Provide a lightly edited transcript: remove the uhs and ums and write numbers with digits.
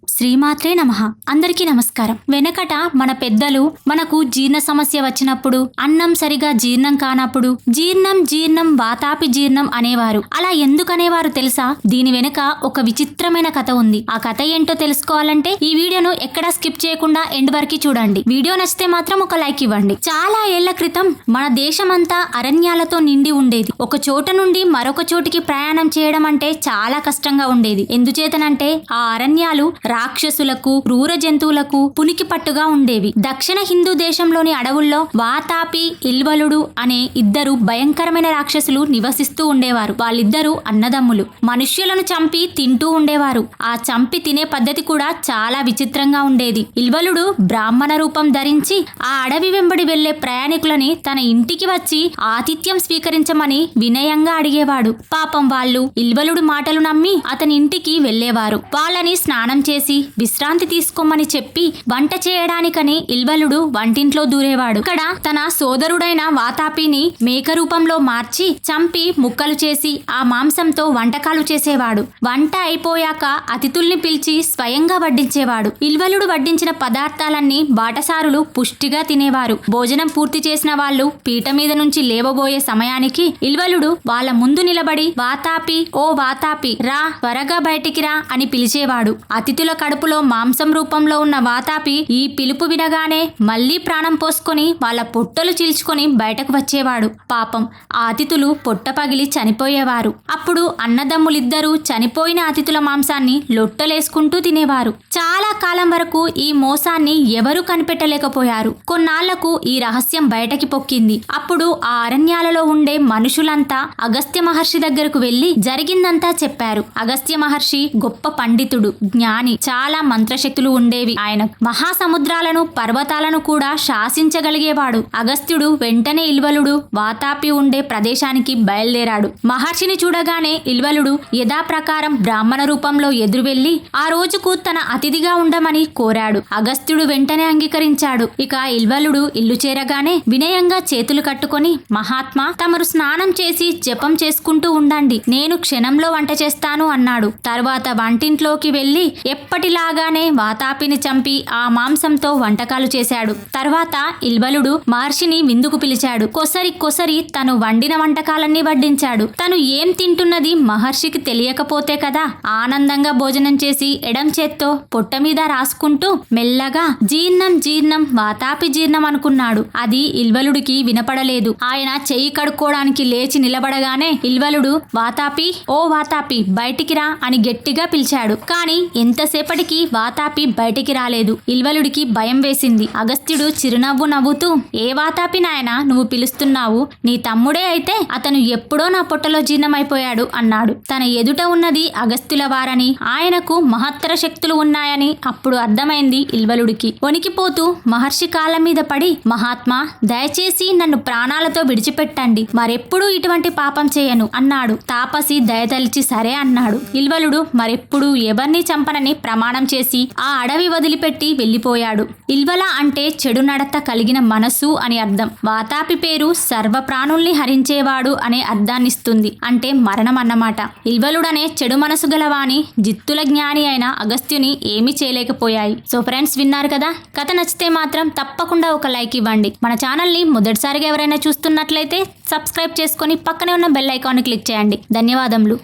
శ్రీమాత్రే నమః. అందరికీ నమస్కారం. వెనకట మన పెద్దలు మనకు జీర్ణ సమస్య వచ్చినప్పుడు, అన్నం సరిగా జీర్ణం కానప్పుడు జీర్ణం జీర్ణం వాతాపి జీర్ణం అనేవారు. అలా ఎందుకు అనేవారు తెలుసా? దీని వెనుక ఒక విచిత్రమైన కథ ఉంది. ఆ కథ ఏంటో తెలుసుకోవాలంటే ఈ వీడియోను ఎక్కడా స్కిప్ చేయకుండా ఎండ్ వరకు చూడండి. వీడియో నచ్చితే మాత్రం ఒక లైక్ ఇవ్వండి. చాలా ఏళ్ల క్రితం మన దేశమంతా అరణ్యాలతో నిండి ఉండేది. ఒక చోట నుండి మరొక చోటికి ప్రయాణం చేయడం అంటే చాలా కష్టంగా ఉండేది. ఎందుచేతనంటే ఆ అరణ్యాలు రాక్షసులకు, క్రూర జంతువులకు పునికి పట్టుగా ఉండేవి. దక్షిణ హిందూ దేశంలోని అడవుల్లో వాతాపి, ఇల్వలుడు అనే ఇద్దరు భయంకరమైన రాక్షసులు నివసిస్తూ ఉండేవారు. వాళ్ళిద్దరూ అన్నదమ్ములు. మనుష్యులను చంపి తింటూ ఉండేవారు. ఆ చంపి తినే పద్ధతి కూడా చాలా విచిత్రంగా ఉండేది. ఇల్వలుడు బ్రాహ్మణ రూపం ధరించి ఆ అడవి వెంబడి వెళ్లే ప్రయాణికులని తన ఇంటికి వచ్చి ఆతిథ్యం స్వీకరించమని వినయంగా అడిగేవాడు. పాపం వాళ్ళు ఇల్వలుడు మాటలు నమ్మి అతని ఇంటికి వెళ్లేవారు. వాళ్ళని స్నానం చేసి విశ్రాంతి తీసుకోమని చెప్పి వంట చేయడానికని ఇల్వలుడు వంటింట్లో దూరేవాడు. ఇక్కడ తన సోదరుడైన వాతాపిని మేక రూపంలో మార్చి చంపి ముక్కలు చేసి ఆ మాంసంతో వంటకాలు చేసేవాడు. వంట అయిపోయాక అతిథుల్ని పిలిచి స్వయంగా వడ్డించేవాడు. ఇల్వలుడు వడ్డించిన పదార్థాలన్నీ బాటసారులు పుష్టిగా తినేవారు. భోజనం పూర్తి చేసిన వాళ్ళు పీట మీద నుంచి లేవబోయే సమయానికి ఇల్వలుడు వాళ్ళ ముందు నిలబడి వాతాపి, ఓ వాతాపి రా, త్వరగా బయటికి రా అని పిలిచేవాడు. అతిథుల కడుపులో మాంసం రూపంలో ఉన్న వాతాపి ఈ పిలుపు వినగానే మళ్లీ ప్రాణం పోసుకొని వాళ్ళ పొట్టలు చీల్చుకొని బయటకు వచ్చేవాడు. పాపం ఆ అతిథులు పొట్ట పగిలి చనిపోయేవారు. అప్పుడు అన్నదమ్ములిద్దరూ చనిపోయిన అతిథుల మాంసాన్ని లొట్టలేసుకుంటూ తినేవారు. చాలా కాలం వరకు ఈ మోసాన్ని ఎవరూ కనిపెట్టలేకపోయారు. కొన్నాళ్లకు ఈ రహస్యం బయటకి పొక్కింది. అప్పుడు ఆ అరణ్యాలలో ఉండే మనుషులంతా అగస్త్య మహర్షి దగ్గరకు వెళ్లి జరిగిందంతా చెప్పారు. అగస్త్య మహర్షి గొప్ప పండితుడు, జ్ఞాని, చాలా మంత్రశక్తులు ఉండేవి. ఆయన మహాసముద్రాలను, పర్వతాలను కూడా శాసించగలిగేవాడు. అగస్త్యుడు వెంటనే ఇల్వలుడు వాతాపి ఉండే ప్రదేశానికి బయలుదేరాడు. మహర్షిని చూడగానే ఇల్వలుడు యథాప్రకారం బ్రాహ్మణ రూపంలో ఎదురు వెళ్లి ఆ రోజుకు తన అతిథిగా ఉండమని కోరాడు. అగస్త్యుడు వెంటనే అంగీకరించాడు. ఇక ఇల్వలుడు ఇల్లు చేరగానే వినయంగా చేతులు కట్టుకొని, మహాత్మా, తమరు స్నానం చేసి జపం చేసుకుంటూ ఉండండి, నేను క్షణంలో వంట చేస్తాను అన్నాడు. తర్వాత వంటింట్లోకి వెళ్లి ఎప్పటిలాగానే వాతాపిని చంపి ఆ మాంసంతో వంటకాలు చేశాడు. తర్వాత ఇల్వలుడు మహర్షిని విందుకు పిలిచాడు. కొసరి తను వండిన వంటకాలన్నీ వడ్డించాడు. తను ఏం తింటున్నది మహర్షికి తెలియకపోతే కదా. ఆనందంగా భోజనం చేసి ఎడం చేత్తో పొట్ట మీద రాసుకుంటూ మెల్లగా జీర్ణం జీర్ణం వాతాపి జీర్ణం అనుకున్నాడు. అది ఇల్వలుడికి వినపడలేదు. ఆయన చెయ్యి కడుక్కోవడానికి లేచి నిలబడగానే ఇల్వలుడు వాతాపి, ఓ వాతాపి బయటికి రా అని గట్టిగా పిలిచాడు. కానీ ఎంతసేపటికి వాతాపి బయటికి రాలేదు. ఇల్వలుడికి భయం వేసింది. అగస్త్యుడు చిరునవ్వు నవ్వుతూ, ఏ వాతాపి నాయనా నువ్వు పిలుస్తున్నావు? నీ తమ్ముడే అయితే అతను ఎప్పుడో నా పొట్టలో జీర్ణమైపోయాడు అన్నాడు. తన ఎదుట ఉన్నది అగస్త్యుల వారని, ఆయనకు మహత్తర శక్తులు ఉన్నాయని అప్పుడు అర్థమైంది ఇల్వలుడికి. వణికిపోతూ మహర్షి కాళ్ళ మీద పడి, మహాత్మా, దయచేసి నన్ను ప్రాణాలతో విడిచిపెట్టండి, మరెప్పుడూ ఇటువంటి పాపం చేయను అన్నాడు. తాపసి దయతలిచి సరే అన్నాడు. ఇల్వలుడు మరెప్పుడు ఎవరిని చంపనని ప్రమాణం చేసి ఆ అడవి వదిలిపెట్టి వెళ్లిపోయాడు. ఇల్వల అంటే చెడు నడత కలిగిన మనసు అని అర్థం. వాతాపి పేరు సర్వ ప్రాణుల్ని హరించేవాడు అనే అర్థాన్నిస్తుంది. అంటే మరణం అన్నమాట. ఇల్వలుడనే చెడు మనసు గలవాని జిత్తుల జ్ఞాని అయిన అగస్త్యుని ఏమీ చేయలేకపోయాయి. సో ఫ్రెండ్స్, విన్నారు కదా. కథ నచ్చితే మాత్రం తప్పకుండా ఒక లైక్ ఇవ్వండి. మన ఛానల్ని మొదటిసారిగా ఎవరైనా చూస్తున్నట్లయితే సబ్స్క్రైబ్ చేసుకొని పక్కనే ఉన్న బెల్ ఐకాన్ని క్లిక్ చేయండి. ధన్యవాదములు.